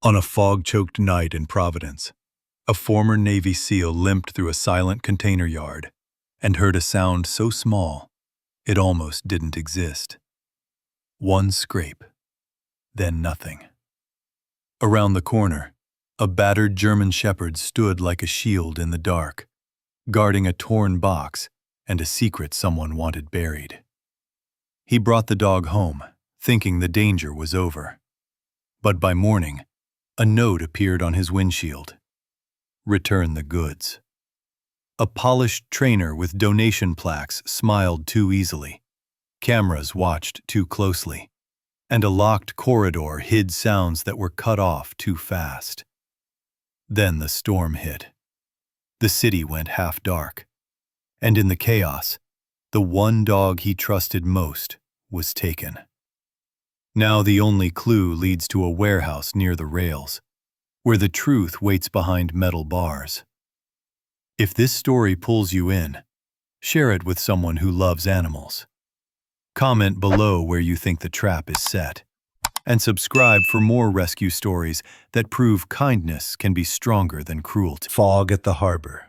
On a fog-choked night in Providence, a former Navy SEAL limped through a silent container yard and heard a sound so small it almost didn't exist. One scrape, then nothing. Around the corner, a battered German shepherd stood like a shield in the dark, guarding a torn box and a secret someone wanted buried. He brought the dog home, thinking the danger was over. But by morning, a note appeared on his windshield. Return the goods. A polished trainer with donation plaques smiled too easily. Cameras watched too closely. And a locked corridor hid sounds that were cut off too fast. Then the storm hit. The city went half dark. And in the chaos, the one dog he trusted most was taken. Now the only clue leads to a warehouse near the rails, where the truth waits behind metal bars. If this story pulls you in, share it with someone who loves animals. Comment below where you think the trap is set, and subscribe for more rescue stories that prove kindness can be stronger than cruelty. Fog at the harbor.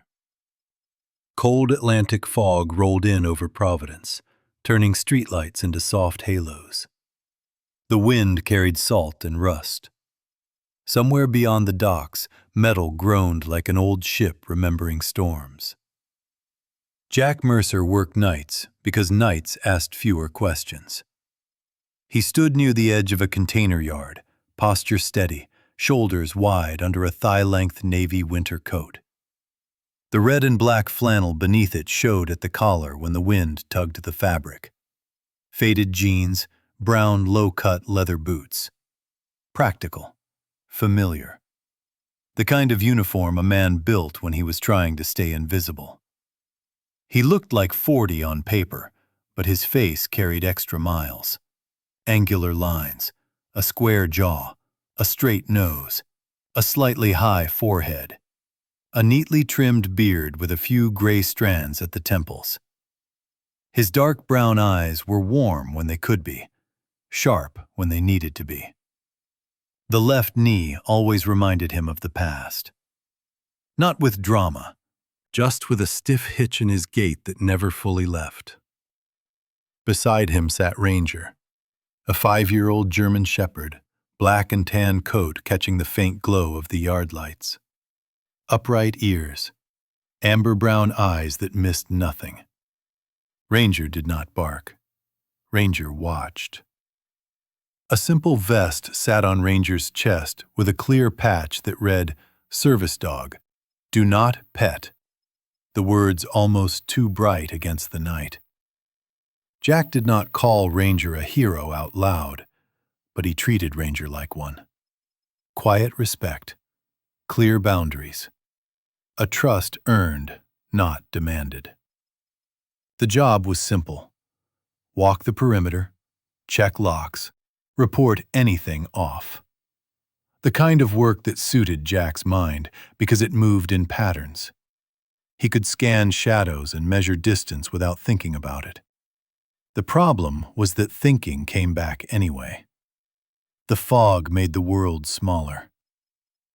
Cold Atlantic fog rolled in over Providence, turning streetlights into soft halos. The wind carried salt and rust. Somewhere beyond the docks, metal groaned like an old ship remembering storms. Jack Mercer worked nights because nights asked fewer questions. He stood near the edge of a container yard, posture steady, shoulders wide under a thigh-length navy winter coat. The red and black flannel beneath it showed at the collar when the wind tugged the fabric. Faded jeans, brown low-cut leather boots. Practical, familiar. The kind of uniform a man built when he was trying to stay invisible. He looked like 40 on paper, but his face carried extra miles. Angular lines, a square jaw, a straight nose, a slightly high forehead, a neatly trimmed beard with a few gray strands at the temples. His dark brown eyes were warm when they could be, sharp when they needed to be. The left knee always reminded him of the past. Not with drama, just with a stiff hitch in his gait that never fully left. Beside him sat Ranger, a 5-year-old German shepherd, black and tan coat catching the faint glow of the yard lights. Upright ears, amber-brown eyes that missed nothing. Ranger did not bark. Ranger watched. A simple vest sat on Ranger's chest with a clear patch that read, "Service Dog, Do Not Pet," the words almost too bright against the night. Jack did not call Ranger a hero out loud, but he treated Ranger like one. Quiet respect, clear boundaries, a trust earned, not demanded. The job was simple. Walk the perimeter, check locks, report anything off. The kind of work that suited Jack's mind because it moved in patterns. He could scan shadows and measure distance without thinking about it. The problem was that thinking came back anyway. The fog made the world smaller.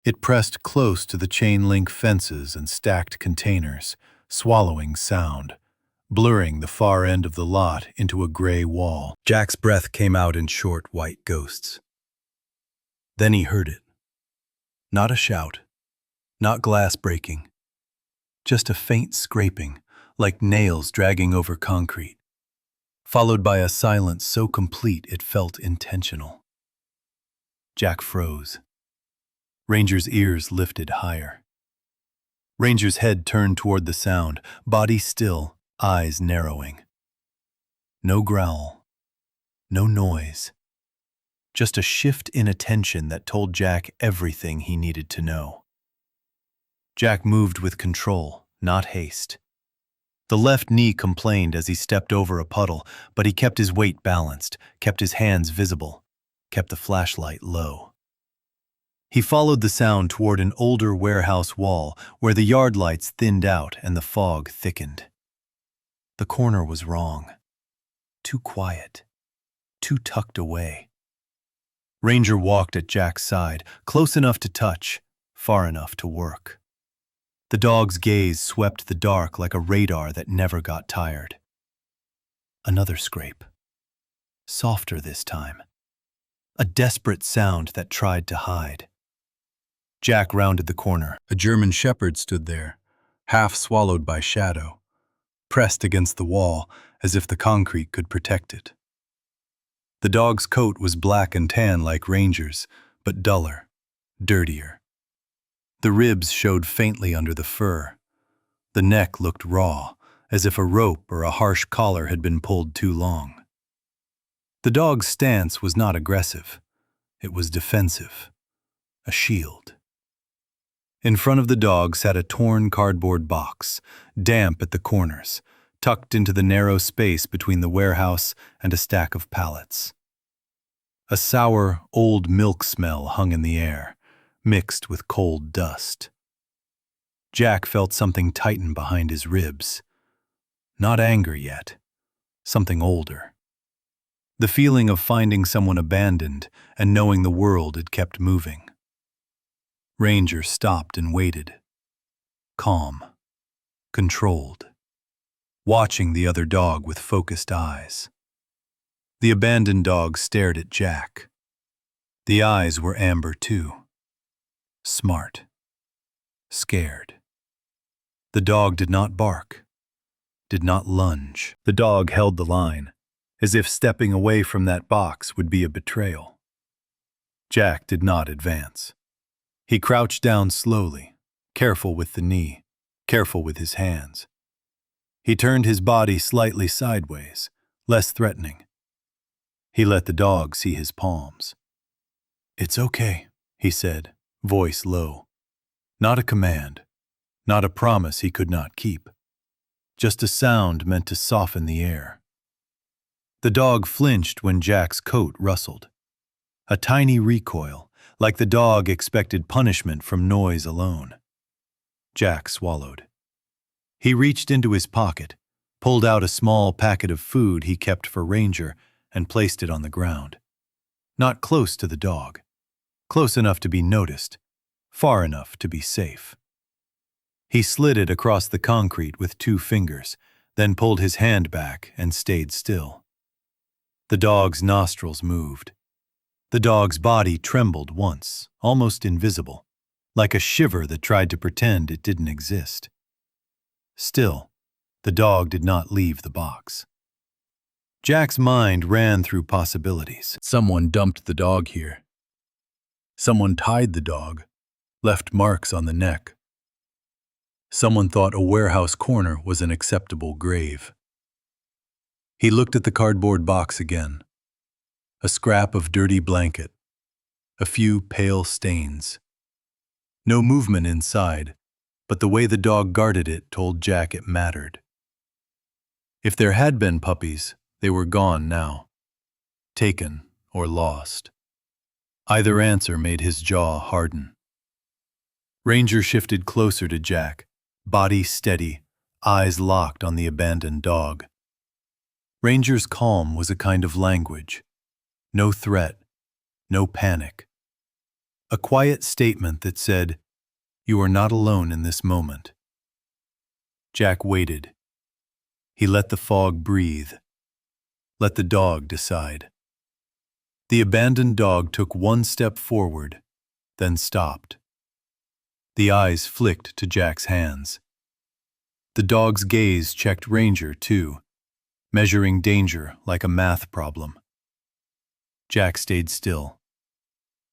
It pressed close to the chain-link fences and stacked containers, swallowing sound, blurring the far end of the lot into a gray wall. Jack's breath came out in short white ghosts. Then he heard it. Not a shout, not glass breaking, just a faint scraping, like nails dragging over concrete, followed by a silence so complete it felt intentional. Jack froze. Ranger's ears lifted higher. Ranger's head turned toward the sound, body still, eyes narrowing. No growl, no noise, just a shift in attention that told Jack everything he needed to know. Jack moved with control, not haste. The left knee complained as he stepped over a puddle, but he kept his weight balanced, kept his hands visible, kept the flashlight low. He followed the sound toward an older warehouse wall where the yard lights thinned out and the fog thickened. The corner was wrong. Too quiet. Too tucked away. Ranger walked at Jack's side, close enough to touch, far enough to work. The dog's gaze swept the dark like a radar that never got tired. Another scrape. Softer this time. A desperate sound that tried to hide. Jack rounded the corner. A German shepherd stood there, half swallowed by shadow, pressed against the wall as if the concrete could protect it. The dog's coat was black and tan like Ranger's, but duller, dirtier. The ribs showed faintly under the fur. The neck looked raw, as if a rope or a harsh collar had been pulled too long. The dog's stance was not aggressive. It was defensive, a shield. In front of the dog sat a torn cardboard box, damp at the corners, tucked into the narrow space between the warehouse and a stack of pallets. A sour, old milk smell hung in the air, mixed with cold dust. Jack felt something tighten behind his ribs. Not anger yet, something older. The feeling of finding someone abandoned and knowing the world had kept moving. Ranger stopped and waited, calm, controlled, watching the other dog with focused eyes. The abandoned dog stared at Jack. The eyes were amber too. Smart. Scared. The dog did not bark, did not lunge. The dog held the line, as if stepping away from that box would be a betrayal. Jack did not advance. He crouched down slowly, careful with the knee, careful with his hands. He turned his body slightly sideways, less threatening. He let the dog see his palms. "It's okay," he said, voice low. Not a command, not a promise he could not keep. Just a sound meant to soften the air. The dog flinched when Jack's coat rustled. A tiny recoil, like the dog expected punishment from noise alone. Jack swallowed. He reached into his pocket, pulled out a small packet of food he kept for Ranger, and placed it on the ground. Not close to the dog. Close enough to be noticed, far enough to be safe. He slid it across the concrete with 2 fingers, then pulled his hand back and stayed still. The dog's nostrils moved. The dog's body trembled once, almost invisible, like a shiver that tried to pretend it didn't exist. Still, the dog did not leave the box. Jack's mind ran through possibilities. Someone dumped the dog here. Someone tied the dog, left marks on the neck. Someone thought a warehouse corner was an acceptable grave. He looked at the cardboard box again. A scrap of dirty blanket. A few pale stains. No movement inside, but the way the dog guarded it told Jack it mattered. If there had been puppies, they were gone now. Taken or lost. Either answer made his jaw harden. Ranger shifted closer to Jack, body steady, eyes locked on the abandoned dog. Ranger's calm was a kind of language. No threat, no panic. A quiet statement that said, "You are not alone in this moment." Jack waited. He let the fog breathe. Let the dog decide. The abandoned dog took 1 step forward, then stopped. The eyes flicked to Jack's hands. The dog's gaze checked Ranger, too, measuring danger like a math problem. Jack stayed still.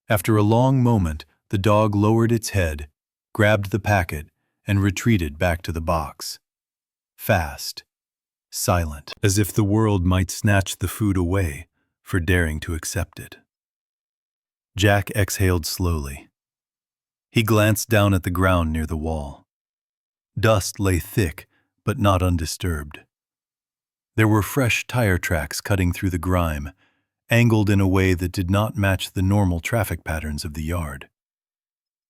After a long moment, the dog lowered its head, grabbed the packet, and retreated back to the box. Fast, silent, as if the world might snatch the food away for daring to accept it. Jack exhaled slowly. He glanced down at the ground near the wall. Dust lay thick, but not undisturbed. There were fresh tire tracks cutting through the grime, angled in a way that did not match the normal traffic patterns of the yard.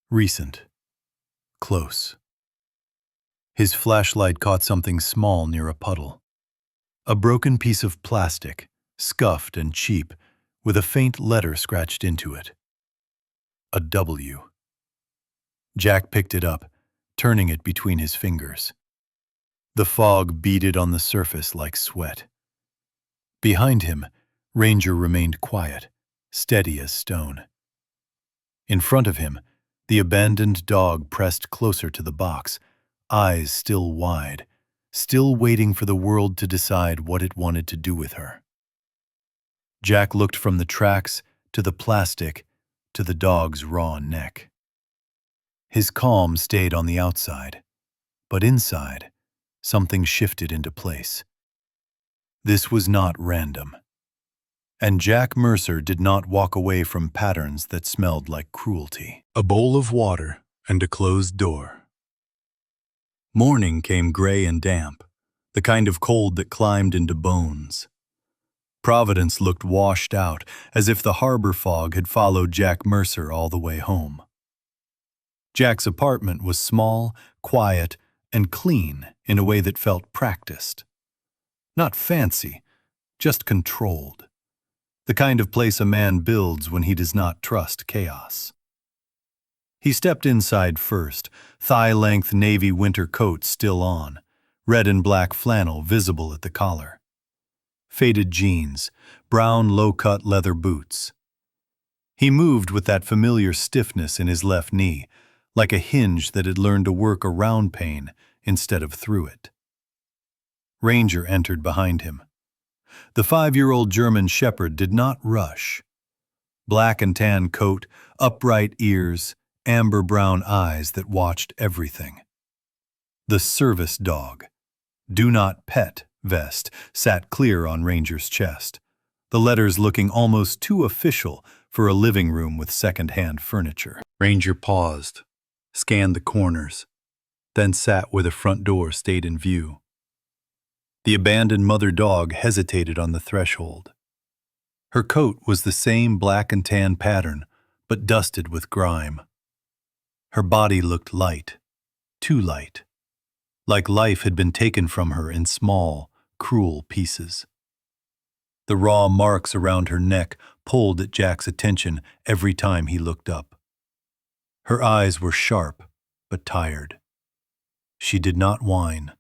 Recent. Close. His flashlight caught something small near a puddle. A broken piece of plastic, scuffed and cheap, with a faint letter scratched into it. A W. Jack picked it up, turning it between his fingers. The fog beaded on the surface like sweat. Behind him, Ranger remained quiet, steady as stone. In front of him, the abandoned dog pressed closer to the box, eyes still wide, still waiting for the world to decide what it wanted to do with her. Jack looked from the tracks to the plastic to the dog's raw neck. His calm stayed on the outside, but inside, something shifted into place. This was not random. And Jack Mercer did not walk away from patterns that smelled like cruelty. A bowl of water and a closed door. Morning came gray and damp, the kind of cold that climbed into bones. Providence looked washed out, as if the harbor fog had followed Jack Mercer all the way home. Jack's apartment was small, quiet, and clean in a way that felt practiced. Not fancy, just controlled. The kind of place a man builds when he does not trust chaos. He stepped inside first, thigh-length navy winter coat still on, red and black flannel visible at the collar. Faded jeans, brown low-cut leather boots. He moved with that familiar stiffness in his left knee, like a hinge that had learned to work around pain instead of through it. Ranger entered behind him. The 5-year-old German shepherd did not rush. Black and tan coat, upright ears, amber-brown eyes that watched everything. The service dog, "Do not pet" vest sat clear on Ranger's chest, the letters looking almost too official for a living room with second-hand furniture. Ranger paused, scanned the corners, then sat where the front door stayed in view. The abandoned mother dog hesitated on the threshold. Her coat was the same black and tan pattern, but dusted with grime. Her body looked light, too light, like life had been taken from her in small, cruel pieces. The raw marks around her neck pulled at Jack's attention every time he looked up. Her eyes were sharp, but tired. She did not whine.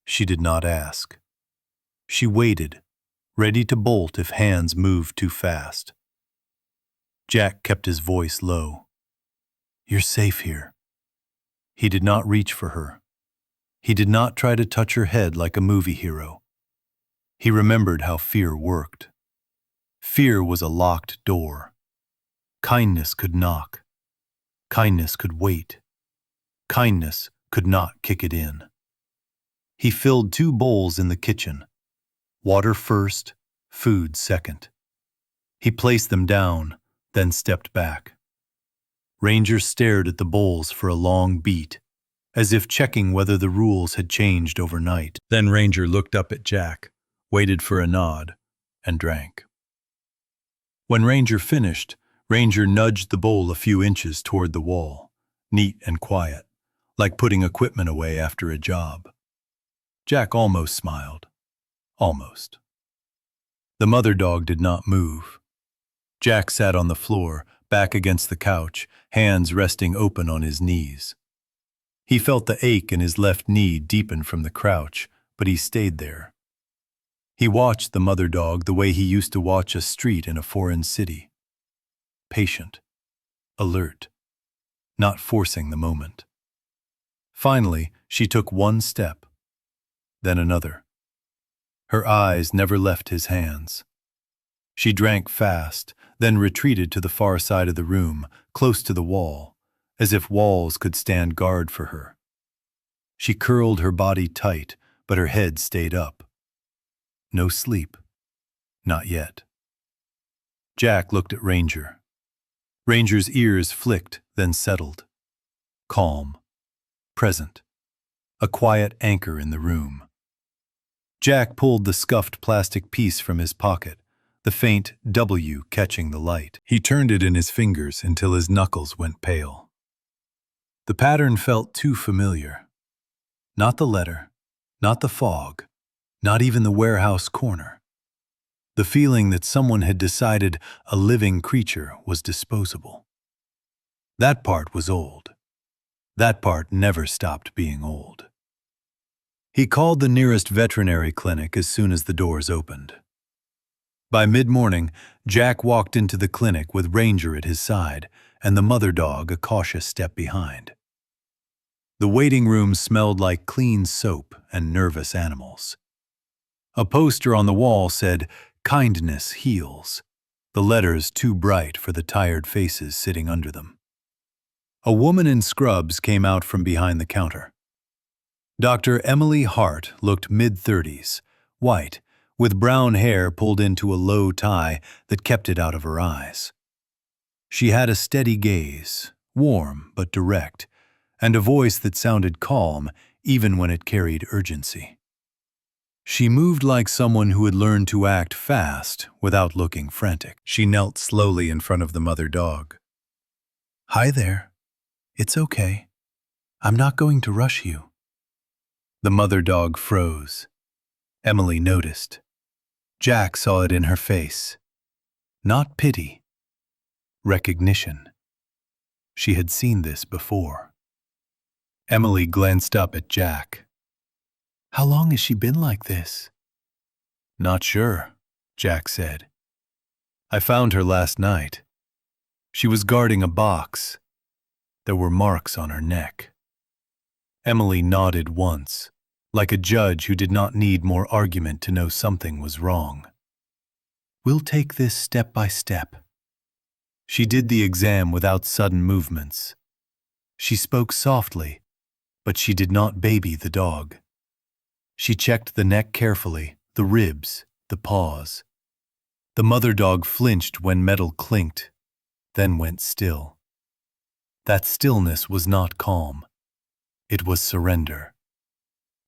She did not ask. She waited, ready to bolt if hands moved too fast. Jack kept his voice low. "You're safe here." He did not reach for her. He did not try to touch her head like a movie hero. He remembered how fear worked. Fear was a locked door. Kindness could knock. Kindness could wait. Kindness could not kick it in. He filled 2 bowls in the kitchen. Water first, food second. He placed them down, then stepped back. Ranger stared at the bowls for a long beat, as if checking whether the rules had changed overnight. Then Ranger looked up at Jack, waited for a nod, and drank. When Ranger finished, Ranger nudged the bowl a few inches toward the wall, neat and quiet, like putting equipment away after a job. Jack almost smiled. Almost. The mother dog did not move. Jack sat on the floor, back against the couch, hands resting open on his knees. He felt the ache in his left knee deepen from the crouch, but he stayed there. He watched the mother dog the way he used to watch a street in a foreign city. Patient, alert, not forcing the moment. Finally, she took one step, then another. Her eyes never left his hands. She drank fast, then retreated to the far side of the room, close to the wall, as if walls could stand guard for her. She curled her body tight, but her head stayed up. No sleep. Not yet. Jack looked at Ranger. Ranger's ears flicked, then settled. Calm. Present. A quiet anchor in the room. Jack pulled the scuffed plastic piece from his pocket, the faint W catching the light. He turned it in his fingers until his knuckles went pale. The pattern felt too familiar. Not the letter, not the fog, not even the warehouse corner. The feeling that someone had decided a living creature was disposable. That part was old. That part never stopped being old. He called the nearest veterinary clinic as soon as the doors opened. By mid-morning, Jack walked into the clinic with Ranger at his side and the mother dog a cautious step behind. The waiting room smelled like clean soap and nervous animals. A poster on the wall said, "Kindness heals," the letters too bright for the tired faces sitting under them. A woman in scrubs came out from behind the counter. Dr. Emily Hart looked mid-30s, white, with brown hair pulled into a low tie that kept it out of her eyes. She had a steady gaze, warm but direct, and a voice that sounded calm even when it carried urgency. She moved like someone who had learned to act fast without looking frantic. She knelt slowly in front of the mother dog. "Hi there. It's okay. I'm not going to rush you." The mother dog froze. Emily noticed. Jack saw it in her face. Not pity. Recognition. She had seen this before. Emily glanced up at Jack. "How long has she been like this?" "Not sure," Jack said. "I found her last night. She was guarding a box. There were marks on her neck." Emily nodded once, like a judge who did not need more argument to know something was wrong. "We'll take this step by step." She did the exam without sudden movements. She spoke softly, but she did not baby the dog. She checked the neck carefully, the ribs, the paws. The mother dog flinched when metal clinked, then went still. That stillness was not calm. It was surrender.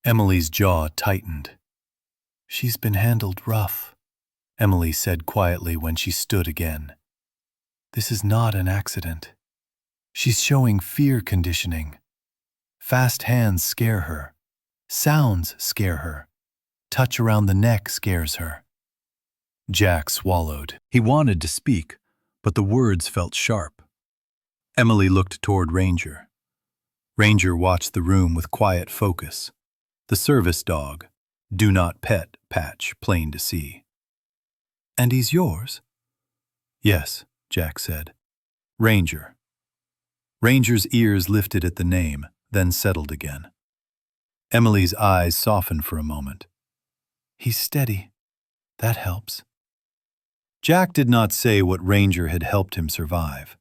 Emily's jaw tightened. "She's been handled rough," Emily said quietly when she stood again. "This is not an accident. She's showing fear conditioning. Fast hands scare her. Sounds scare her. Touch around the neck scares her." Jack swallowed. He wanted to speak, but the words felt sharp. Emily looked toward Ranger. Ranger watched the room with quiet focus. The service dog, "Do not pet" patch plain to see. "And he's yours?" "Yes," Jack said. "Ranger." Ranger's ears lifted at the name, then settled again. Emily's eyes softened for a moment. "He's steady. That helps." Jack did not say what Ranger had helped him survive.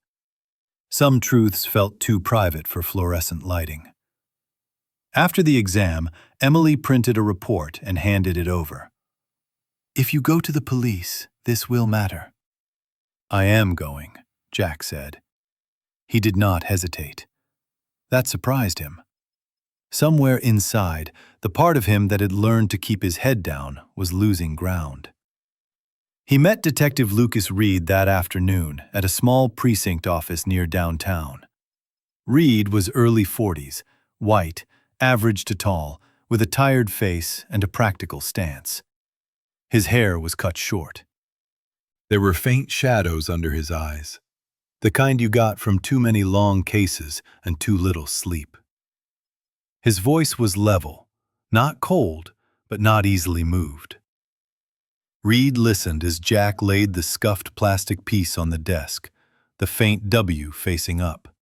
Some truths felt too private for fluorescent lighting. After the exam, Emily printed a report and handed it over. "If you go to the police, this will matter." "I am going," Jack said. He did not hesitate. That surprised him. Somewhere inside, the part of him that had learned to keep his head down was losing ground. He met Detective Lucas Reed that afternoon at a small precinct office near downtown. Reed was early 40s, white, average to tall, with a tired face and a practical stance. His hair was cut short. There were faint shadows under his eyes, the kind you got from too many long cases and too little sleep. His voice was level, not cold, but not easily moved. Reed listened as Jack laid the scuffed plastic piece on the desk, the faint W facing up.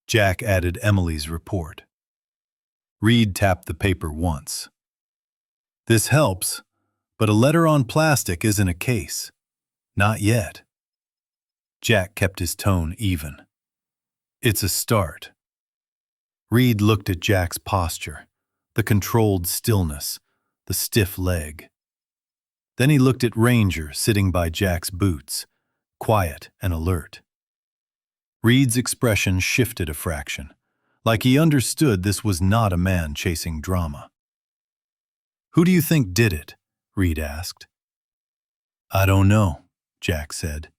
Jack added Emily's report. Reed tapped the paper once. "This helps, but a letter on plastic isn't a case. Not yet." Jack kept his tone even. "It's a start." Reed looked at Jack's posture, the controlled stillness, the stiff leg. Then he looked at Ranger sitting by Jack's boots, quiet and alert. Reed's expression shifted a fraction, like he understood this was not a man chasing drama. "Who do you think did it?" Reed asked. "I don't know," Jack said,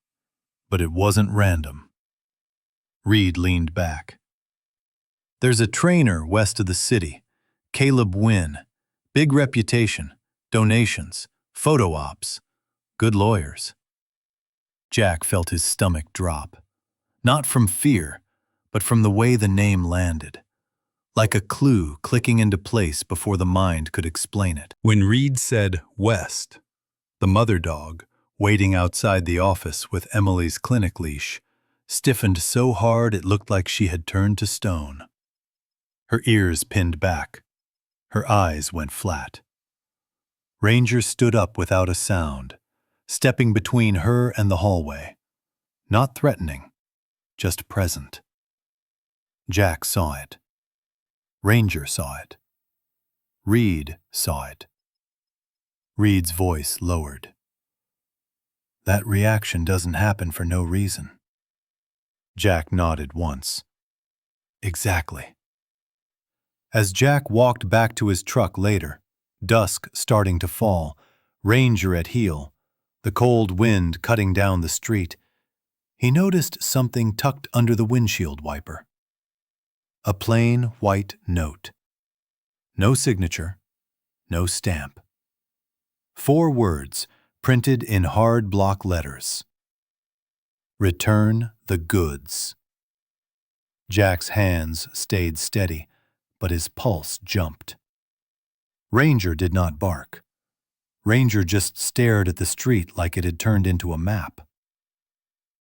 "but it wasn't random." Reed leaned back. "There's a trainer west of the city, Caleb Wynn. Big reputation, donations, photo ops. Good lawyers. Jack felt his stomach drop, not from fear, but from the way the name landed, like a clue clicking into place before the mind could explain it. When Reed said West, the mother dog, waiting outside the office with Emily's clinic leash, stiffened so hard it looked like she had turned to stone. Her ears pinned back. Her eyes went flat. Ranger stood up without a sound, stepping between her and the hallway. Not threatening, just present. Jack saw it. Ranger saw it. Reed saw it. Reed's voice lowered. That reaction doesn't happen for no reason. Jack nodded once. Exactly. As Jack walked back to his truck later, dusk starting to fall, Ranger at heel, the cold wind cutting down the street, he noticed something tucked under the windshield wiper. A plain white note. No signature, no stamp. 4 words printed in hard block letters. Return the goods. Jack's hands stayed steady, but his pulse jumped. Ranger did not bark. Ranger just stared at the street like it had turned into a map.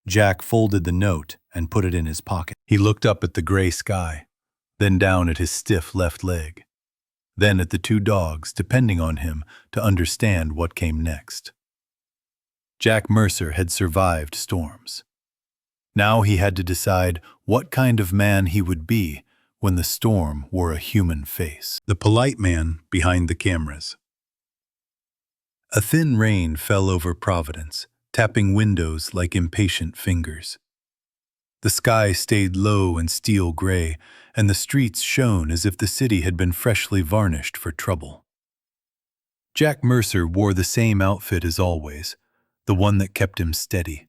Jack folded the note and put it in his pocket. He looked up at the gray sky, then down at his stiff left leg, then at the 2 dogs depending on him to understand what came next. Jack Mercer had survived storms. Now he had to decide what kind of man he would be when the storm wore a human face. The polite man behind the cameras. A thin rain fell over Providence, tapping windows like impatient fingers. The sky stayed low and steel gray, and the streets shone as if the city had been freshly varnished for trouble. Jack Mercer wore the same outfit as always, the one that kept him steady.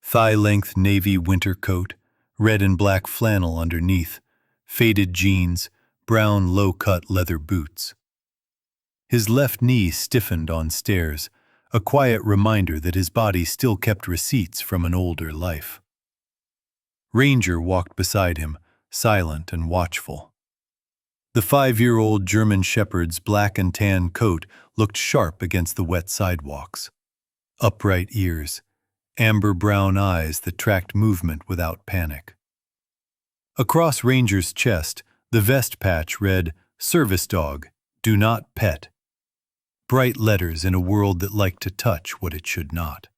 Thigh-length navy winter coat, red and black flannel underneath, faded jeans, brown low-cut leather boots. His left knee stiffened on stairs, a quiet reminder that his body still kept receipts from an older life. Ranger walked beside him, silent and watchful. The 5-year-old German Shepherd's black and tan coat looked sharp against the wet sidewalks. Upright ears, amber-brown eyes that tracked movement without panic. Across Ranger's chest, the vest patch read, "Service dog, do not pet." Bright letters in a world that liked to touch what it should not.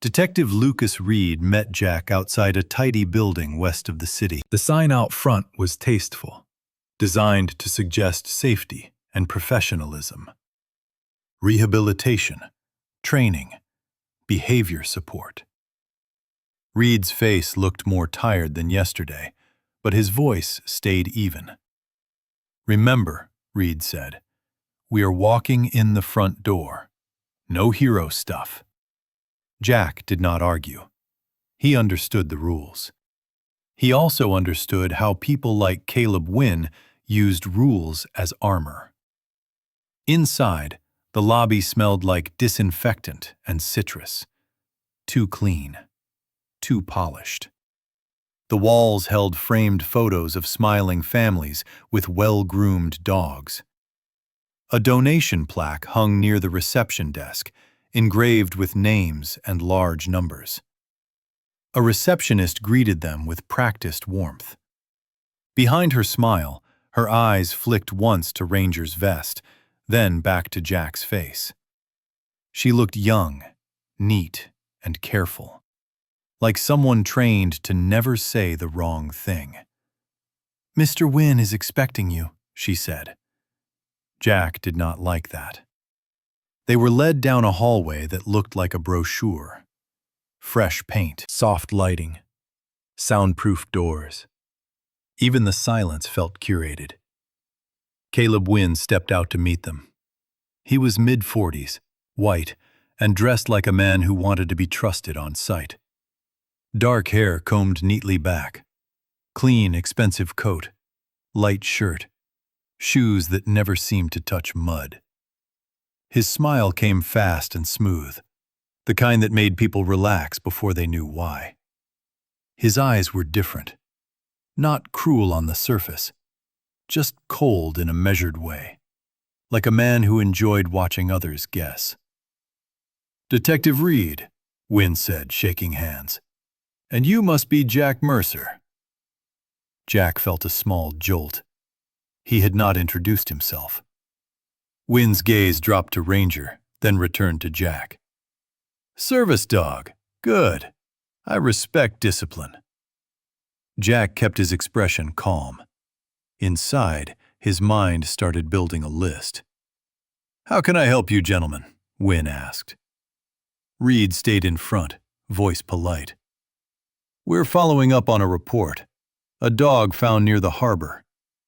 Detective Lucas Reed met Jack outside a tidy building west of the city. The sign out front was tasteful, designed to suggest safety and professionalism. Rehabilitation, training, behavior support. Reed's face looked more tired than yesterday, but his voice stayed even. "Remember," Reed said, "we are walking in the front door. No hero stuff." Jack did not argue. He understood the rules. He also understood how people like Caleb Wynn used rules as armor. Inside, the lobby smelled like disinfectant and citrus. Too clean. Too polished. The walls held framed photos of smiling families with well-groomed dogs. A donation plaque hung near the reception desk, engraved with names and large numbers. A receptionist greeted them with practiced warmth. Behind her smile, her eyes flicked once to Ranger's vest, then back to Jack's face. She looked young, neat, and careful, like someone trained to never say the wrong thing. "Mr. Wynn is expecting you," she said. Jack did not like that. They were led down a hallway that looked like a brochure. Fresh paint, soft lighting, soundproof doors. Even the silence felt curated. Caleb Wynn stepped out to meet them. He was mid-40s, white, and dressed like a man who wanted to be trusted on sight. Dark hair combed neatly back, clean, expensive coat, light shirt, shoes that never seemed to touch mud. His smile came fast and smooth, the kind that made people relax before they knew why. His eyes were different, not cruel on the surface, just cold in a measured way, like a man who enjoyed watching others guess. "Detective Reed," Wynne said, shaking hands. "And you must be Jack Mercer." Jack felt a small jolt. He had not introduced himself. Wynne's gaze dropped to Ranger, then returned to Jack. "Service dog. Good. I respect discipline." Jack kept his expression calm. Inside, his mind started building a list. "How can I help you, gentlemen?" Wynne asked. Reed stayed in front, voice polite. "We're following up on a report. A dog found near the harbor.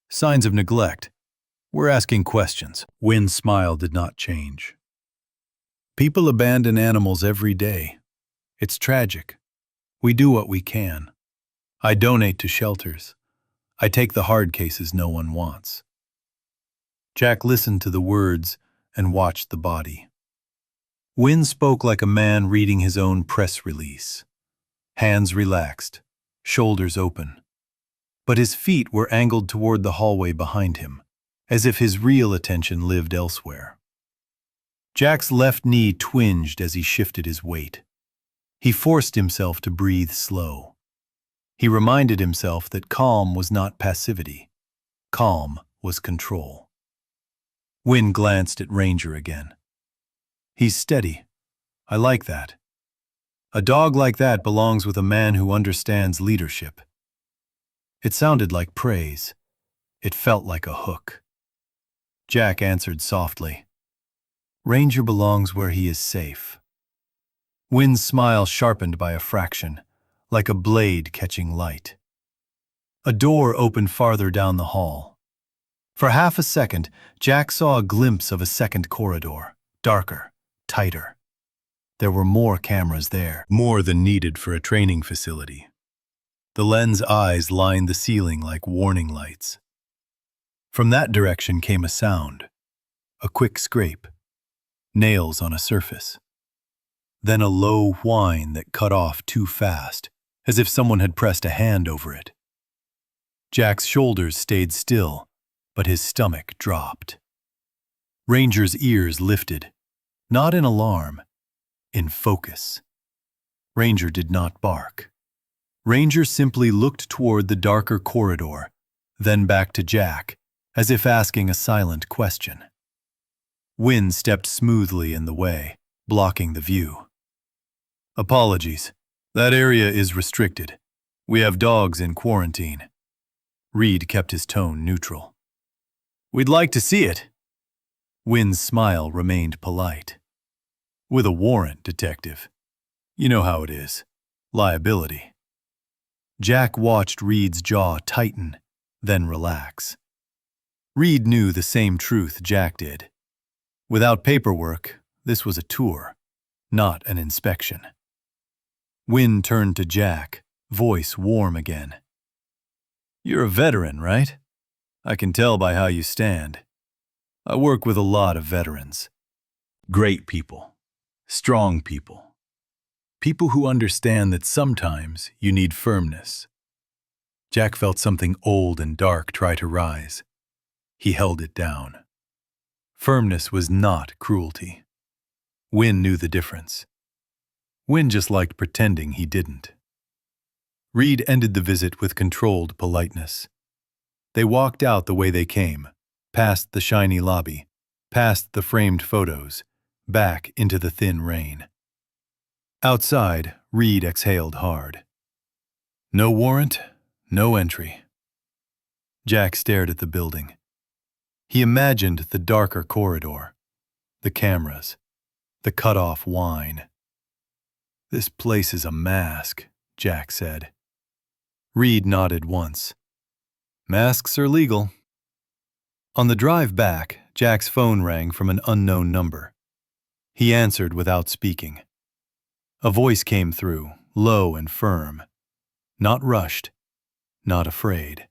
Signs of neglect. We're asking questions." Wynne's smile did not change. "People abandon animals every day. It's tragic. We do what we can. I donate to shelters. I take the hard cases no one wants." Jack listened to the words and watched the body. Wynne spoke like a man reading his own press release. Hands relaxed, shoulders open. But his feet were angled toward the hallway behind him, as if his real attention lived elsewhere. Jack's left knee twinged as he shifted his weight. He forced himself to breathe slow. He reminded himself that calm was not passivity. Calm was control. Wynne glanced at Ranger again. "He's steady. I like that. A dog like that belongs with a man who understands leadership." It sounded like praise. It felt like a hook. Jack answered softly, "Ranger belongs where he is safe." Wynne's smile sharpened by a fraction, like a blade catching light. A door opened farther down the hall. For half a second, Jack saw a glimpse of a second corridor, darker, tighter. There were more cameras there, more than needed for a training facility. The lens eyes lined the ceiling like warning lights. From that direction came a sound, a quick scrape, nails on a surface. Then a low whine that cut off too fast, as if someone had pressed a hand over it. Jack's shoulders stayed still, but his stomach dropped. Ranger's ears lifted, not in alarm, in focus. Ranger did not bark. Ranger simply looked toward the darker corridor, then back to Jack, as if asking a silent question. Wynne stepped smoothly in the way, blocking the view. "Apologies. That area is restricted. We have dogs in quarantine." Reed kept his tone neutral. "We'd like to see it." Wynne's smile remained polite. "With a warrant, detective. You know how it is. Liability." Jack watched Reed's jaw tighten, then relax. Reed knew the same truth Jack did. Without paperwork, this was a tour, not an inspection. Wynne turned to Jack, voice warm again. "You're a veteran, right? I can tell by how you stand. I work with a lot of veterans. Great people, strong people. People who understand that sometimes you need firmness." Jack felt something old and dark try to rise. He held it down. Firmness was not cruelty. Wynne knew the difference. Wynne just liked pretending he didn't. Reed ended the visit with controlled politeness. They walked out the way they came, past the shiny lobby, past the framed photos, back into the thin rain. Outside, Reed exhaled hard. No warrant, no entry. Jack stared at the building. He imagined the darker corridor, the cameras, the cut-off whine. "This place is a mask," Jack said. Reed nodded once. "Masks are legal." On the drive back, Jack's phone rang from an unknown number. He answered without speaking. A voice came through, low and firm. Not rushed, not afraid.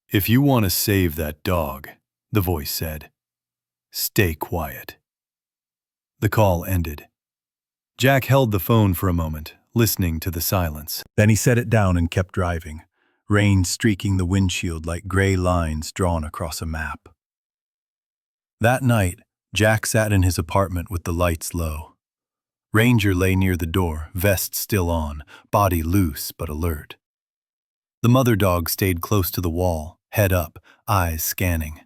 "If you want to save that dog," the voice said, "stay quiet." The call ended. Jack held the phone for a moment, listening to the silence. Then he set it down and kept driving, rain streaking the windshield like gray lines drawn across a map. That night, Jack sat in his apartment with the lights low. Ranger lay near the door, vest still on, body loose but alert. The mother dog stayed close to the wall, head up, eyes scanning.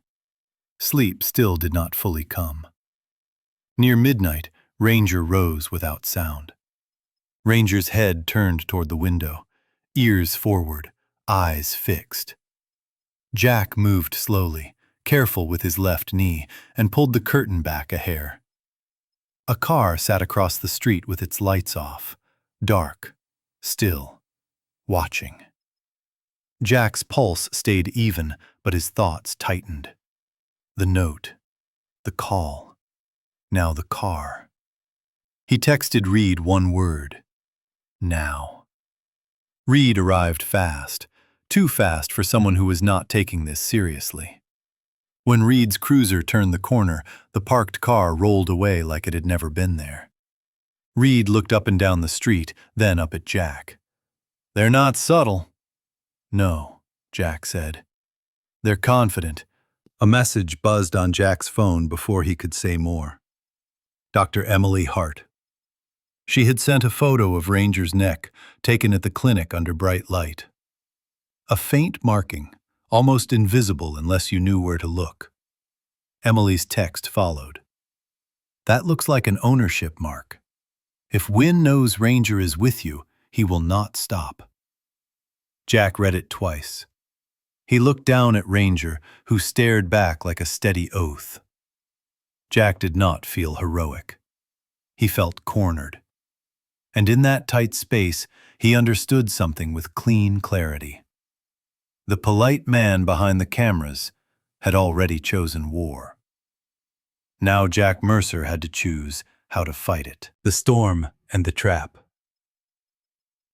Sleep still did not fully come. Near midnight, Ranger rose without sound. Ranger's head turned toward the window, ears forward, eyes fixed. Jack moved slowly, careful with his left knee, and pulled the curtain back a hair. A car sat across the street with its lights off, dark, still, watching. Jack's pulse stayed even, but his thoughts tightened. The note, the call, now the car. He texted Reed one word: now. Reed arrived fast, too fast for someone who was not taking this seriously. When Reed's cruiser turned the corner, the parked car rolled away like it had never been there. Reed looked up and down the street, then up at Jack. "They're not subtle." "No," Jack said. "They're confident." A message buzzed on Jack's phone before he could say more. Dr. Emily Hart. She had sent a photo of Ranger's neck, taken at the clinic under bright light. A faint marking, almost invisible unless you knew where to look. Emily's text followed. "That looks like an ownership mark. If Wynn knows Ranger is with you, he will not stop." Jack read it twice. He looked down at Ranger, who stared back like a steady oath. Jack did not feel heroic. He felt cornered. And in that tight space, he understood something with clean clarity. The polite man behind the cameras had already chosen war. Now Jack Mercer had to choose how to fight it. The storm and the trap.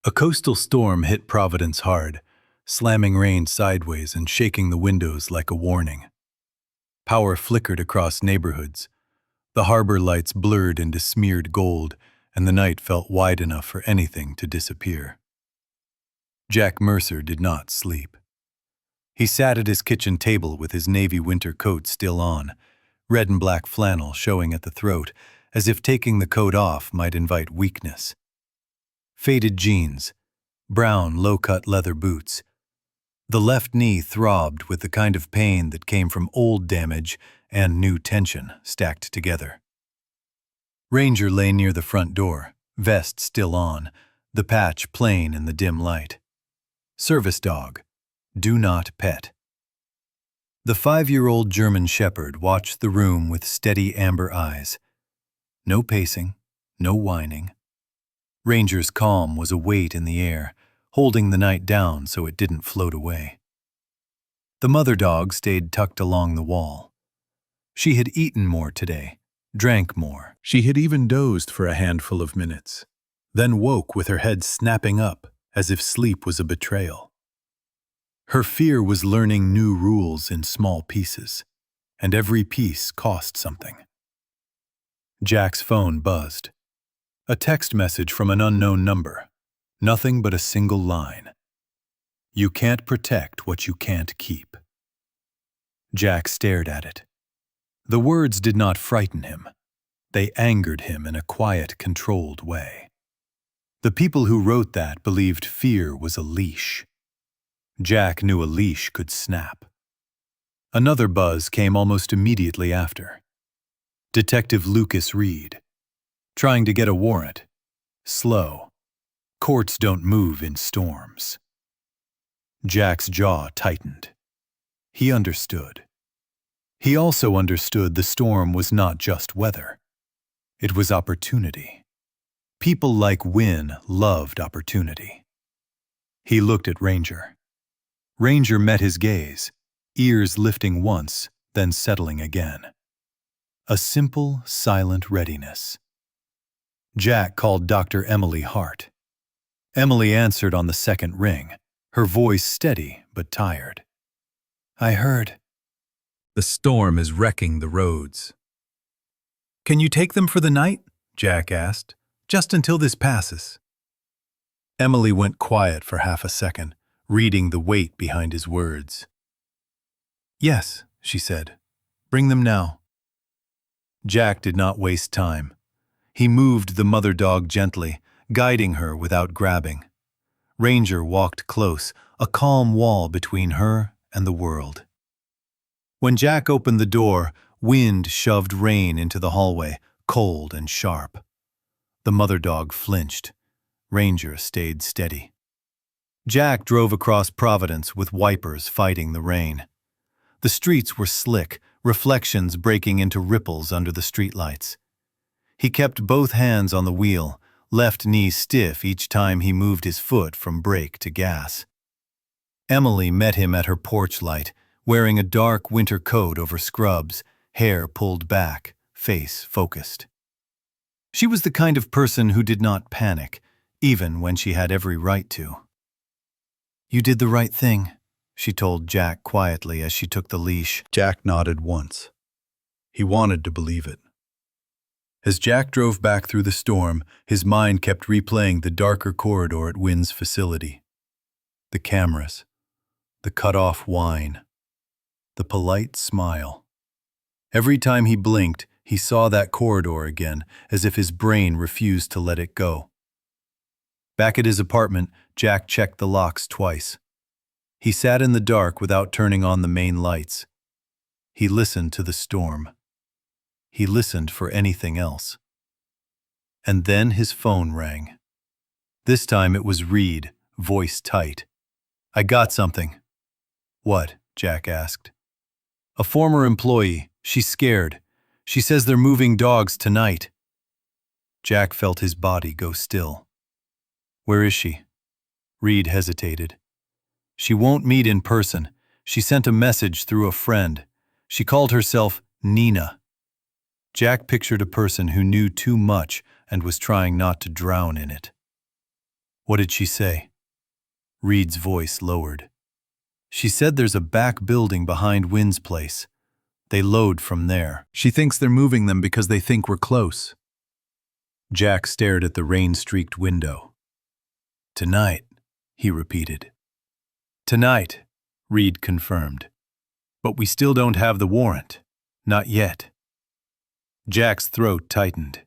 A coastal storm hit Providence hard, slamming rain sideways and shaking the windows like a warning. Power flickered across neighborhoods. The harbor lights blurred into smeared gold, and the night felt wide enough for anything to disappear. Jack Mercer did not sleep. He sat at his kitchen table with his navy winter coat still on, red and black flannel showing at the throat, as if taking the coat off might invite weakness. Faded jeans, brown low-cut leather boots. The left knee throbbed with the kind of pain that came from old damage and new tension stacked together. Ranger lay near the front door, vest still on, the patch plain in the dim light. Service dog. Do not pet. The 5-year-old German shepherd watched the room with steady amber eyes. No pacing, no whining. Ranger's calm was a weight in the air, holding the night down so it didn't float away. The mother dog stayed tucked along the wall. She had eaten more today, drank more. She had even dozed for a handful of minutes, then woke with her head snapping up as if sleep was a betrayal. Her fear was learning new rules in small pieces, and every piece cost something. Jack's phone buzzed. A text message from an unknown number. Nothing but a single line. "You can't protect what you can't keep." Jack stared at it. The words did not frighten him. They angered him in a quiet, controlled way. The people who wrote that believed fear was a leash. Jack knew a leash could snap. Another buzz came almost immediately after. Detective Lucas Reed. Trying to get a warrant. Slow. Courts don't move in storms. Jack's jaw tightened. He understood. He also understood the storm was not just weather. It was opportunity. People like Wynn loved opportunity. He looked at Ranger. Ranger met his gaze, ears lifting once, then settling again. A simple, silent readiness. Jack called Dr. Emily Hart. Emily answered on the second ring, her voice steady but tired. "I heard." "The storm is wrecking the roads." "Can you take them for the night?" Jack asked. "Just until this passes." Emily went quiet for half a second, reading the weight behind his words. "Yes," she said. "Bring them now." Jack did not waste time. He moved the mother dog gently, guiding her without grabbing. Ranger walked close, a calm wall between her and the world. When Jack opened the door, wind shoved rain into the hallway, cold and sharp. The mother dog flinched. Ranger stayed steady. Jack drove across Providence with wipers fighting the rain. The streets were slick, reflections breaking into ripples under the streetlights. He kept both hands on the wheel, left knee stiff each time he moved his foot from brake to gas. Emily met him at her porch light, wearing a dark winter coat over scrubs, hair pulled back, face focused. She was the kind of person who did not panic, even when she had every right to. "You did the right thing," she told Jack quietly as she took the leash. Jack nodded once. He wanted to believe it. As Jack drove back through the storm, his mind kept replaying the darker corridor at Wynn's facility. The cameras, the cut-off whine, the polite smile. Every time he blinked, he saw that corridor again, as if his brain refused to let it go. Back at his apartment, Jack checked the locks twice. He sat in the dark without turning on the main lights. He listened to the storm. He listened for anything else. And then his phone rang. This time it was Reed, voice tight. "I got something." "What?" Jack asked. "A former employee. She's scared. She says they're moving dogs tonight." Jack felt his body go still. "Where is she?" Reed hesitated. "She won't meet in person. She sent a message through a friend. She called herself Nina." Jack pictured a person who knew too much and was trying not to drown in it. "What did she say?" Reed's voice lowered. "She said there's a back building behind Wynn's place. They load from there. She thinks they're moving them because they think we're close." Jack stared at the rain-streaked window. "Tonight," he repeated. "Tonight," Reed confirmed. "But we still don't have the warrant. Not yet." Jack's throat tightened.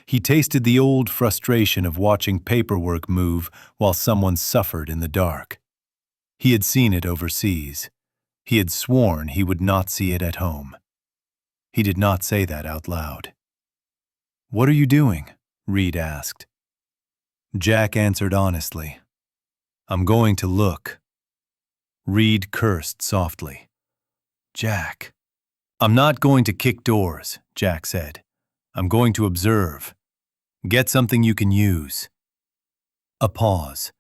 He tasted the old frustration of watching paperwork move while someone suffered in the dark. He had seen it overseas. He had sworn he would not see it at home. He did not say that out loud. "What are you doing?" Reed asked. Jack answered honestly. "I'm going to look." Reed cursed softly. "Jack." "I'm not going to kick doors," Jack said. "I'm going to observe. Get something you can use." A pause.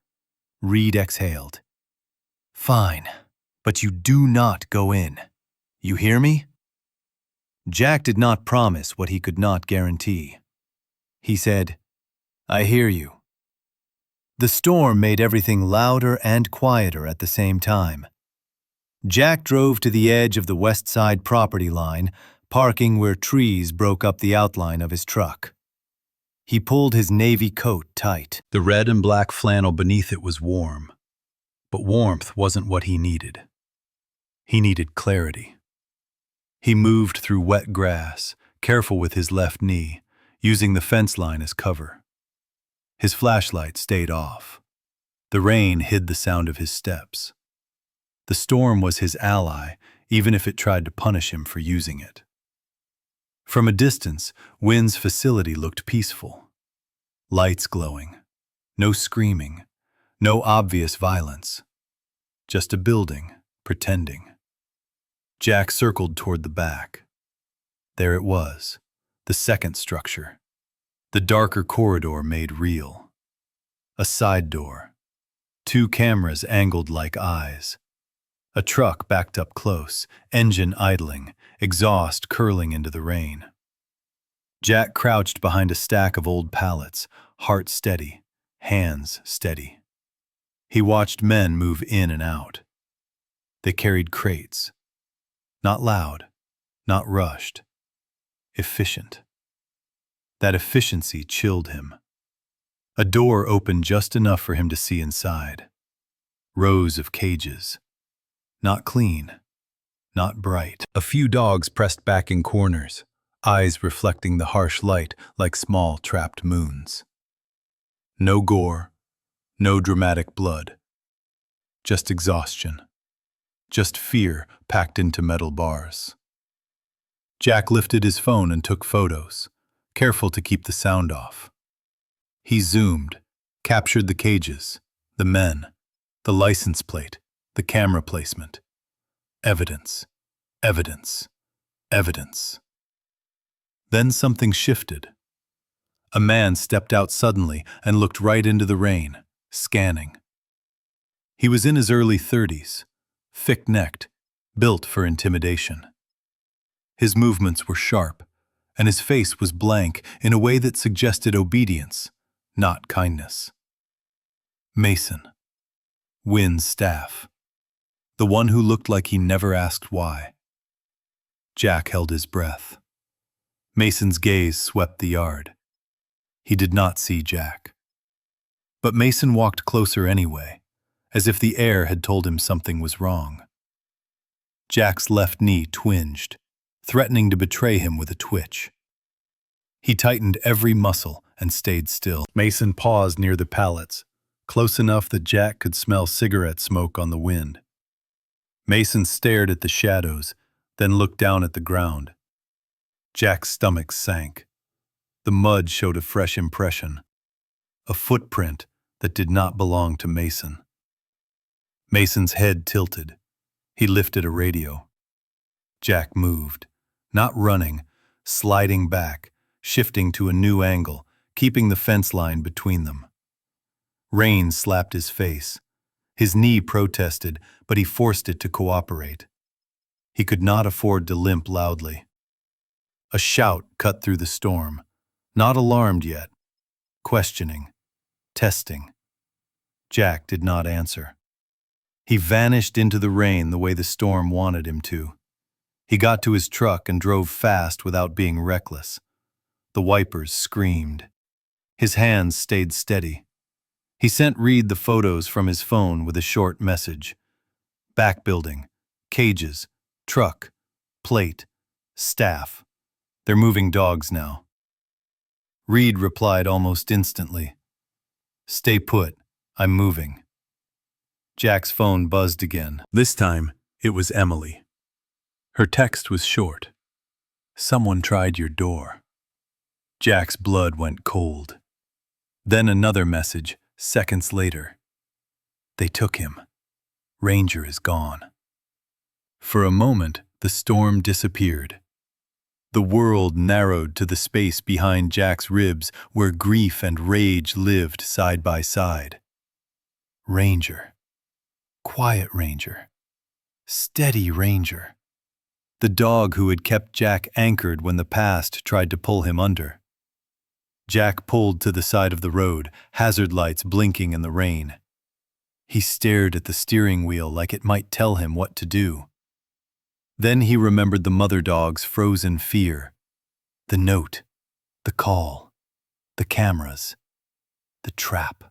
Reed exhaled. "Fine, but you do not go in. You hear me?" Jack did not promise what he could not guarantee. He said, "I hear you." The storm made everything louder and quieter at the same time. Jack drove to the edge of the west side property line, parking where trees broke up the outline of his truck. He pulled his navy coat tight. The red and black flannel beneath it was warm, but warmth wasn't what he needed. He needed clarity. He moved through wet grass, careful with his left knee, using the fence line as cover. His flashlight stayed off. The rain hid the sound of his steps. The storm was his ally, even if it tried to punish him for using it. From a distance, Wynn's facility looked peaceful. Lights glowing. No screaming. No obvious violence. Just a building, pretending. Jack circled toward the back. There it was, the second structure. The darker corridor made real. A side door. 2 cameras angled like eyes. A truck backed up close, engine idling, exhaust curling into the rain. Jack crouched behind a stack of old pallets, heart steady, hands steady. He watched men move in and out. They carried crates. Not loud, not rushed. Efficient. That efficiency chilled him. A door opened just enough for him to see inside. Rows of cages. Not clean. Not bright. A few dogs pressed back in corners, eyes reflecting the harsh light like small trapped moons. No gore, no dramatic blood. Just exhaustion. Just fear packed into metal bars. Jack lifted his phone and took photos, careful to keep the sound off. He zoomed, captured the cages, the men, the license plate, the camera placement. Evidence, evidence, evidence. Then something shifted. A man stepped out suddenly and looked right into the rain, scanning. He was in his early 30s, thick-necked, built for intimidation. His movements were sharp, and his face was blank in a way that suggested obedience, not kindness. Mason. Wynn's staff. The one who looked like he never asked why. Jack held his breath. Mason's gaze swept the yard. He did not see Jack. But Mason walked closer anyway, as if the air had told him something was wrong. Jack's left knee twinged, threatening to betray him with a twitch. He tightened every muscle and stayed still. Mason paused near the pallets, close enough that Jack could smell cigarette smoke on the wind. Mason stared at the shadows, then looked down at the ground. Jack's stomach sank. The mud showed a fresh impression, a footprint that did not belong to Mason. Mason's head tilted. He lifted a radio. Jack moved, not running, sliding back, shifting to a new angle, keeping the fence line between them. Rain slapped his face. His knee protested, but he forced it to cooperate. He could not afford to limp loudly. A shout cut through the storm, not alarmed yet, questioning, testing. Jack did not answer. He vanished into the rain the way the storm wanted him to. He got to his truck and drove fast without being reckless. The wipers screamed. His hands stayed steady. He sent Reed the photos from his phone with a short message. Back building, cages, truck, plate, staff. They're moving dogs now. Reed replied almost instantly. Stay put, I'm moving. Jack's phone buzzed again. This time, it was Emily. Her text was short. Someone tried your door. Jack's blood went cold. Then another message, seconds later. They took him. Ranger is gone. For a moment, the storm disappeared. The world narrowed to the space behind Jack's ribs where grief and rage lived side by side. Ranger. Quiet Ranger. Steady Ranger. The dog who had kept Jack anchored when the past tried to pull him under. Jack pulled to the side of the road, hazard lights blinking in the rain. He stared at the steering wheel like it might tell him what to do. Then he remembered the mother dog's frozen fear. The note, the call, the cameras, the trap.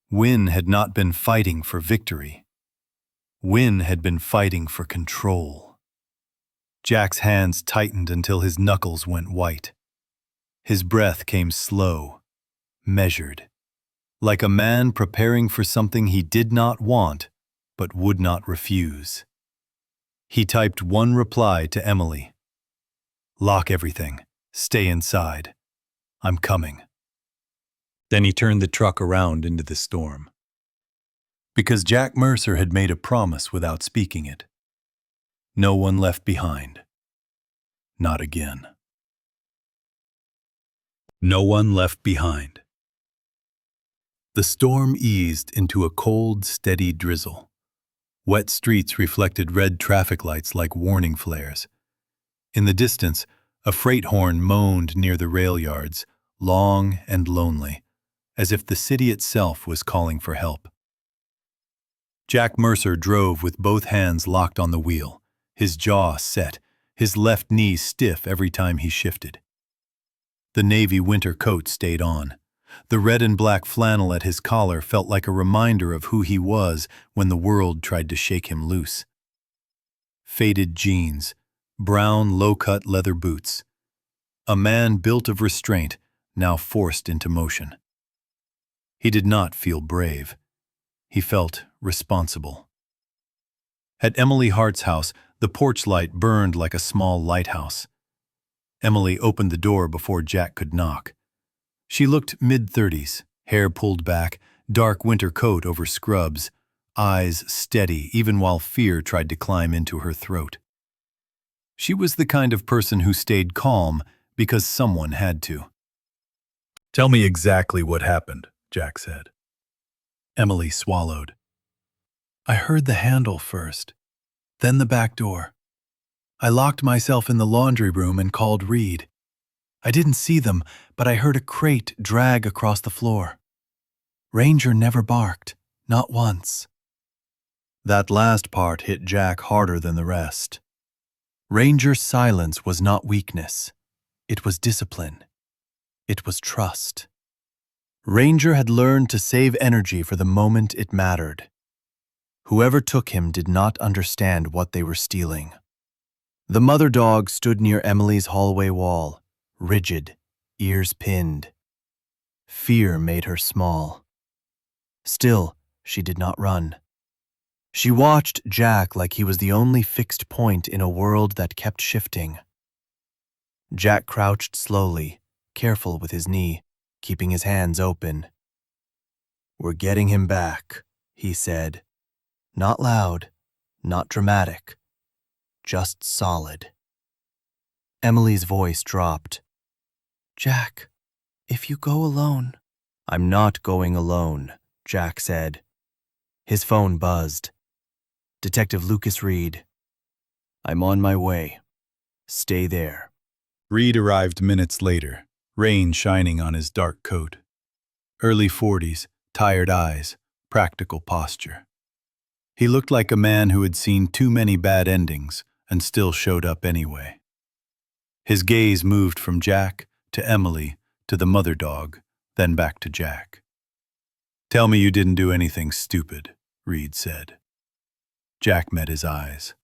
Wynn had not been fighting for victory. Wynn had been fighting for control. Jack's hands tightened until his knuckles went white. His breath came slow, measured, like a man preparing for something he did not want but would not refuse. He typed one reply to Emily. Lock everything. Stay inside. I'm coming. Then he turned the truck around into the storm. Because Jack Mercer had made a promise without speaking it. No one left behind. Not again. No one left behind. The storm eased into a cold, steady drizzle. Wet streets reflected red traffic lights like warning flares. In the distance, a freight horn moaned near the rail yards, long and lonely, as if the city itself was calling for help. Jack Mercer drove with both hands locked on the wheel, his jaw set, his left knee stiff every time he shifted. The navy winter coat stayed on. The red and black flannel at his collar felt like a reminder of who he was when the world tried to shake him loose. Faded jeans, brown low-cut leather boots. A man built of restraint, now forced into motion. He did not feel brave. He felt responsible. At Emily Hart's house, the porch light burned like a small lighthouse. Emily opened the door before Jack could knock. She looked mid-30s, hair pulled back, dark winter coat over scrubs, eyes steady even while fear tried to climb into her throat. She was the kind of person who stayed calm because someone had to. "Tell me exactly what happened," Jack said. Emily swallowed. "I heard the handle first, then the back door. I locked myself in the laundry room and called Reed. I didn't see them, but I heard a crate drag across the floor. Ranger never barked, not once." That last part hit Jack harder than the rest. Ranger's silence was not weakness. It was discipline. It was trust. Ranger had learned to save energy for the moment it mattered. Whoever took him did not understand what they were stealing. The mother dog stood near Emily's hallway wall, rigid, ears pinned. Fear made her small. Still, she did not run. She watched Jack like he was the only fixed point in a world that kept shifting. Jack crouched slowly, careful with his knee, keeping his hands open. "We're getting him back," he said. Not loud, not dramatic, just solid. Emily's voice dropped. "Jack, if you go alone—" "I'm not going alone," Jack said. His phone buzzed. Detective Lucas Reed. "I'm on my way. Stay there." Reed arrived minutes later, rain shining on his dark coat. Early 40s, tired eyes, practical posture. He looked like a man who had seen too many bad endings and still showed up anyway. His gaze moved from Jack to Emily to the mother dog, then back to Jack. "Tell me you didn't do anything stupid," Reed said. Jack met his eyes.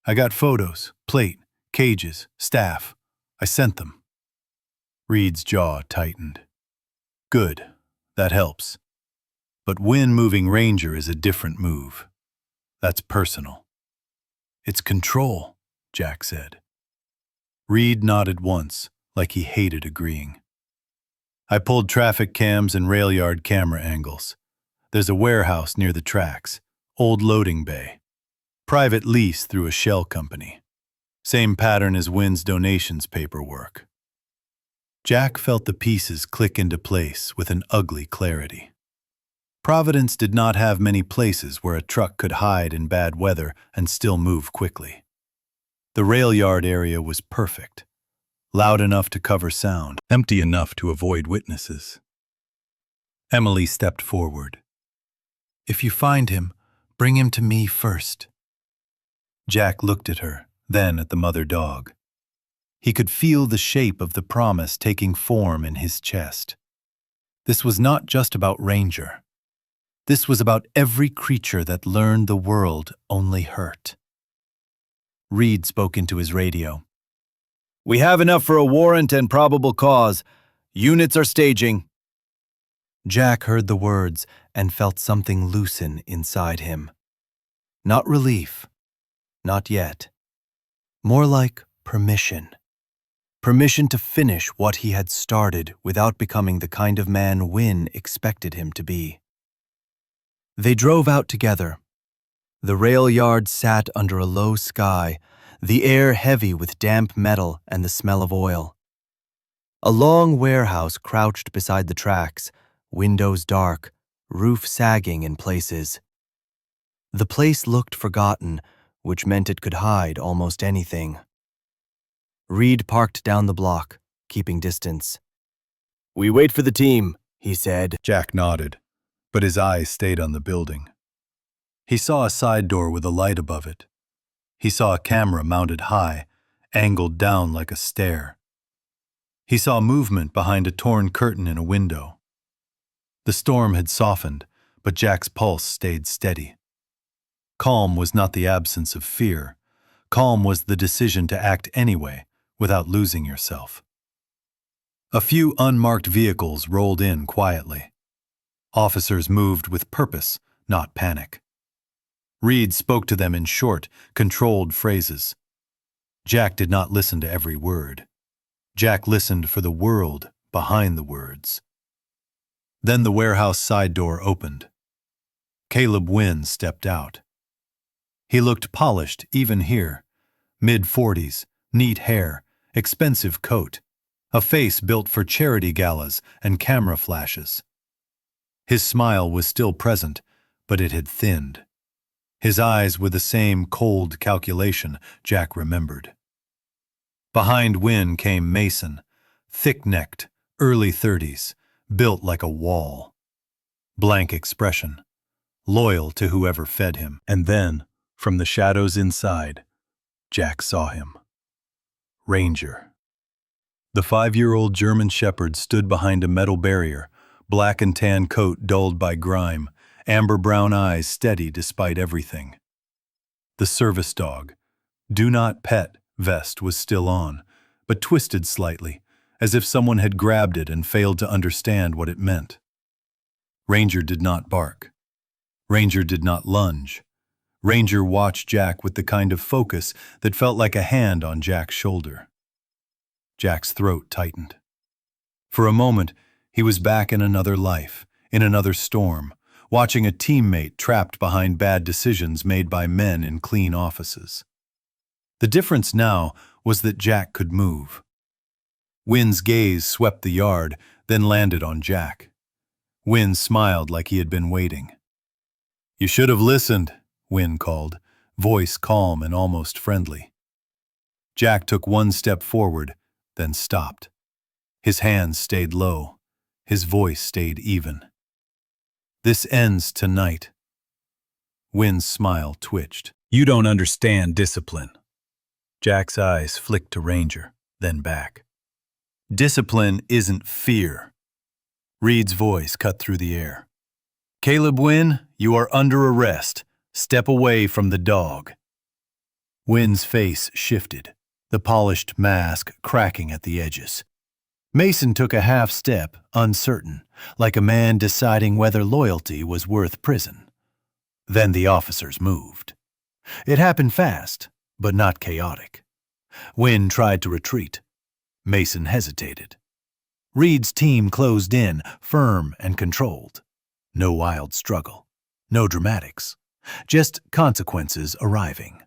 "I got photos, plate, cages, staff. I sent them." Reed's jaw tightened. "Good, that helps. But when moving Ranger is a different move. That's personal." "It's control," Jack said. Reed nodded once, like he hated agreeing. "I pulled traffic cams and rail yard camera angles. There's a warehouse near the tracks, old loading bay. Private lease through a shell company. Same pattern as Wynn's donations paperwork." Jack felt the pieces click into place with an ugly clarity. Providence did not have many places where a truck could hide in bad weather and still move quickly. The rail yard area was perfect. Loud enough to cover sound, empty enough to avoid witnesses. Emily stepped forward. "If you find him, bring him to me first." Jack looked at her, then at the mother dog. He could feel the shape of the promise taking form in his chest. This was not just about Ranger. This was about every creature that learned the world only hurt. Reed spoke into his radio. "We have enough for a warrant and probable cause. Units are staging." Jack heard the words and felt something loosen inside him. Not relief. Not yet. More like permission. Permission to finish what he had started without becoming the kind of man Wynn expected him to be. They drove out together. The rail yard sat under a low sky, the air heavy with damp metal and the smell of oil. A long warehouse crouched beside the tracks, windows dark, roof sagging in places. The place looked forgotten, which meant it could hide almost anything. Reed parked down the block, keeping distance. "We wait for the team," he said. Jack nodded, but his eyes stayed on the building. He saw a side door with a light above it. He saw a camera mounted high, angled down like a stair. He saw movement behind a torn curtain in a window. The storm had softened, but Jack's pulse stayed steady. Calm was not the absence of fear. Calm was the decision to act anyway, without losing yourself. A few unmarked vehicles rolled in quietly. Officers moved with purpose, not panic. Reed spoke to them in short, controlled phrases. Jack did not listen to every word. Jack listened for the world behind the words. Then the warehouse side door opened. Caleb Wynn stepped out. He looked polished even here, mid-40s, neat hair, expensive coat, a face built for charity galas and camera flashes. His smile was still present, but it had thinned. His eyes were the same cold calculation Jack remembered. Behind Wynn came Mason, thick-necked, early 30s, built like a wall. Blank expression, loyal to whoever fed him. And then, from the shadows inside, Jack saw him. Ranger. The 5-year-old German shepherd stood behind a metal barrier, black and tan coat dulled by grime, amber-brown eyes steady despite everything. The service dog, "Do not pet" vest was still on, but twisted slightly, as if someone had grabbed it and failed to understand what it meant. Ranger did not bark. Ranger did not lunge. Ranger watched Jack with the kind of focus that felt like a hand on Jack's shoulder. Jack's throat tightened. For a moment, he was back in another life, in another storm, watching a teammate trapped behind bad decisions made by men in clean offices. The difference now was that Jack could move. Wynn's gaze swept the yard, then landed on Jack. Wynn smiled like he had been waiting. "You should have listened," Wynn called, voice calm and almost friendly. Jack took one step forward, then stopped. His hands stayed low. His voice stayed even. "This ends tonight." Wynn's smile twitched. "You don't understand discipline." Jack's eyes flicked to Ranger, then back. "Discipline isn't fear." Reed's voice cut through the air. "Caleb Wynn, you are under arrest. Step away from the dog." Wynn's face shifted, the polished mask cracking at the edges. Mason took a half step, uncertain, like a man deciding whether loyalty was worth prison. Then the officers moved. It happened fast, but not chaotic. Wynn tried to retreat. Mason hesitated. Reed's team closed in, firm and controlled. No wild struggle. No dramatics. Just consequences arriving.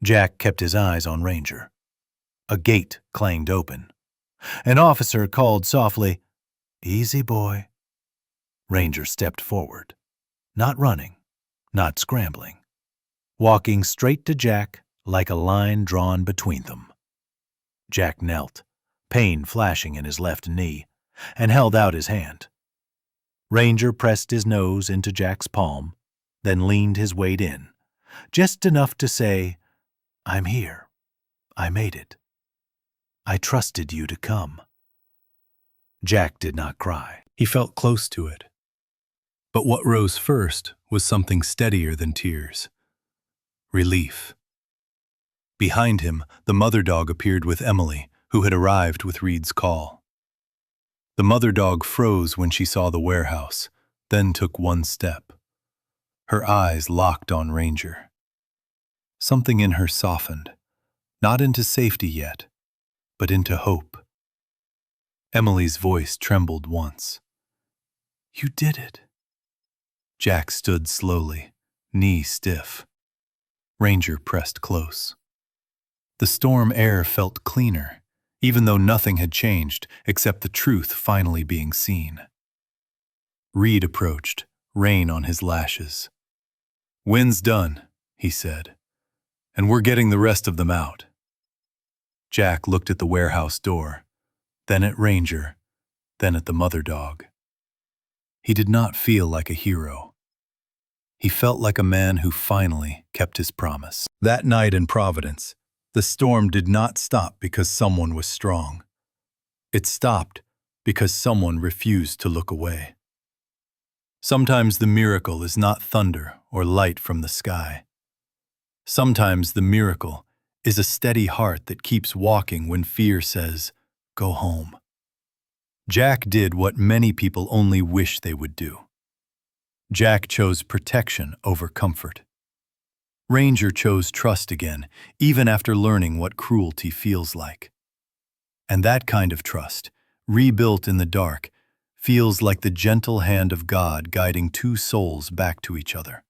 Jack kept his eyes on Ranger. A gate clanged open. An officer called softly, "Easy, boy." Ranger stepped forward. Not running, not scrambling. Walking straight to Jack like a line drawn between them. Jack knelt, pain flashing in his left knee, and held out his hand. Ranger pressed his nose into Jack's palm, then leaned his weight in, just enough to say, "I'm here. I made it. I trusted you to come." Jack did not cry. He felt close to it. But what rose first was something steadier than tears. Relief. Behind him, the mother dog appeared with Emily, who had arrived with Reed's call. The mother dog froze when she saw the warehouse, then took one step. Her eyes locked on Ranger. Something in her softened, not into safety yet, but into hope. Emily's voice trembled once. "You did it." Jack stood slowly, knee stiff. Ranger pressed close. The storm air felt cleaner, even though nothing had changed except the truth finally being seen. Reed approached, rain on his lashes. "Wynn's done," he said, "and we're getting the rest of them out." Jack looked at the warehouse door, then at Ranger, then at the mother dog. He did not feel like a hero. He felt like a man who finally kept his promise. That night in Providence, the storm did not stop because someone was strong. It stopped because someone refused to look away. Sometimes the miracle is not thunder or light from the sky. Sometimes the miracle is a steady heart that keeps walking when fear says, "Go home." Jack did what many people only wish they would do. Jack chose protection over comfort. Ranger chose trust again, even after learning what cruelty feels like. And that kind of trust, rebuilt in the dark, feels like the gentle hand of God guiding two souls back to each other.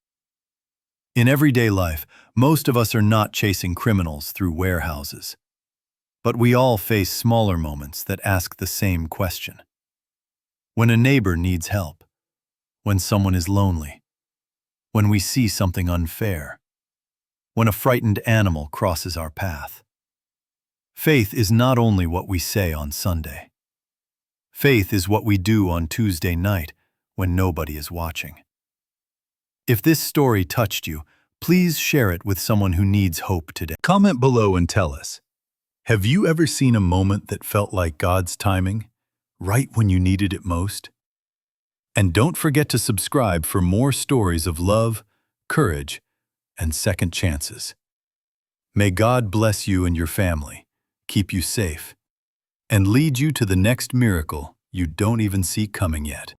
In everyday life, most of us are not chasing criminals through warehouses. But we all face smaller moments that ask the same question. When a neighbor needs help, when someone is lonely, when we see something unfair, when a frightened animal crosses our path. Faith is not only what we say on Sunday. Faith is what we do on Tuesday night when nobody is watching. If this story touched you, please share it with someone who needs hope today. Comment below and tell us, have you ever seen a moment that felt like God's timing, right when you needed it most? And don't forget to subscribe for more stories of love, courage, and second chances. May God bless you and your family, keep you safe, and lead you to the next miracle you don't even see coming yet.